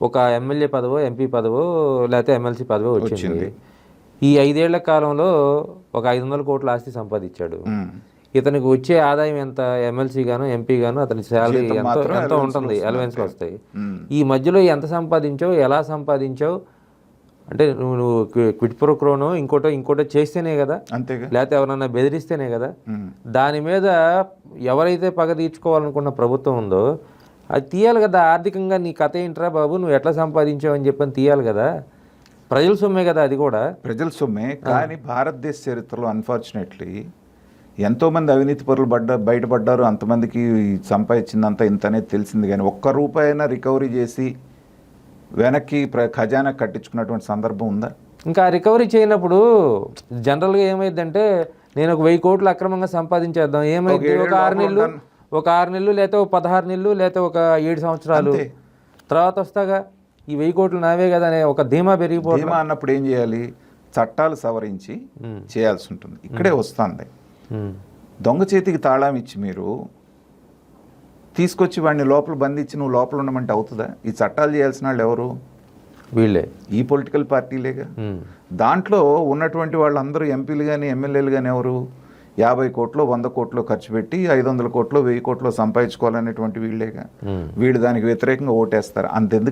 ఒక MLA పదవో, MP పదవో, లేకపోతే MLC పదవో వచ్చింది. ఈ 5 ఏళ్ల కాలంలో ఒక 500 కోట్ల ఆస్తి సంపాదించాడు. ఇతనికి వచ్చే ఆదాయం ఎంత? ఎమ్మెల్సీ గాను, ఎంపీ గాను అతని శాలరీ ఎంతో ఉంటుంది, అలవెన్స్ వస్తాయి. ఈ మధ్యలో ఎంత సంపాదించావు, ఎలా సంపాదించావు అంటే నువ్వు క్విట్ ప్రో క్రోనో ఇంకోటో చేస్తేనే కదా, అంతేగా, లేకపోతే ఎవరన్నా బెదిరిస్తేనే కదా. దాని మీద ఎవరైతే పగ తీర్చుకోవాలనుకున్న ప్రభుత్వం ఉందో అది తీయాలి కదా. ఆర్థికంగా నీ కథ ఏంట్రా బాబు, నువ్వు ఎట్లా సంపాదించావు అని చెప్పని తీయాలి కదా. ప్రజల సొమ్మే కదా అది కూడా. ప్రజల సొమ్మే. కానీ భారతదేశ చరిత్రలో అన్ఫార్చునేట్లీ ఎంతోమంది అవినీతి పరులు బయటపడ్డారు. అంతమందికి సంపాదించిందంతా ఇంత అనేది తెలిసింది. కానీ ఒక్క రూపాయి అయినా రికవరీ చేసి వెనక్కి ఖజానా కట్టించుకున్నటువంటి సందర్భం ఉందా? ఇంకా రికవరీ చేయనప్పుడు జనరల్గా ఏమైందంటే, నేను ఒక 1000 కోట్లు అక్రమంగా సంపాదించేద్దాం, ఏమైంది ఒక 6 నెలలు లేకపోతే ఒక 16 నెలలు లేకపోతే ఒక 7 సంవత్సరాలు తర్వాత వస్తాగా ఈ 1000 కోట్లు నావే కదా అనే ఒక ధీమా పెరిగిపోతుంది. ధీమా అన్నప్పుడు ఏం చేయాలి? చట్టాలు సవరించి చేయాల్సి ఉంటుంది. ఇక్కడే వస్తుంది. దొంగ చేతికి తాళం ఇచ్చి మీరు తీసుకొచ్చి వాడిని లోపల బంధించి నువ్వు లోపల ఉండమంటే అవుతుందా? ఈ చట్టాలు చేయాల్సిన వాళ్ళు ఎవరు? వీళ్ళే, ఈ పొలిటికల్ పార్టీలేగా. దాంట్లో ఉన్నటువంటి వాళ్ళందరూ ఎంపీలు కానీ ఎమ్మెల్యేలు కానీ ఎవరు? 50 కోట్లు 100 కోట్లు ఖర్చు పెట్టి 500 కోట్లు 1000 కోట్లు సంపాదించుకోవాలనేటువంటి వీళ్ళేగా. వీళ్ళు దానికి వ్యతిరేకంగా ఓటేస్తారు. అంతెందుకు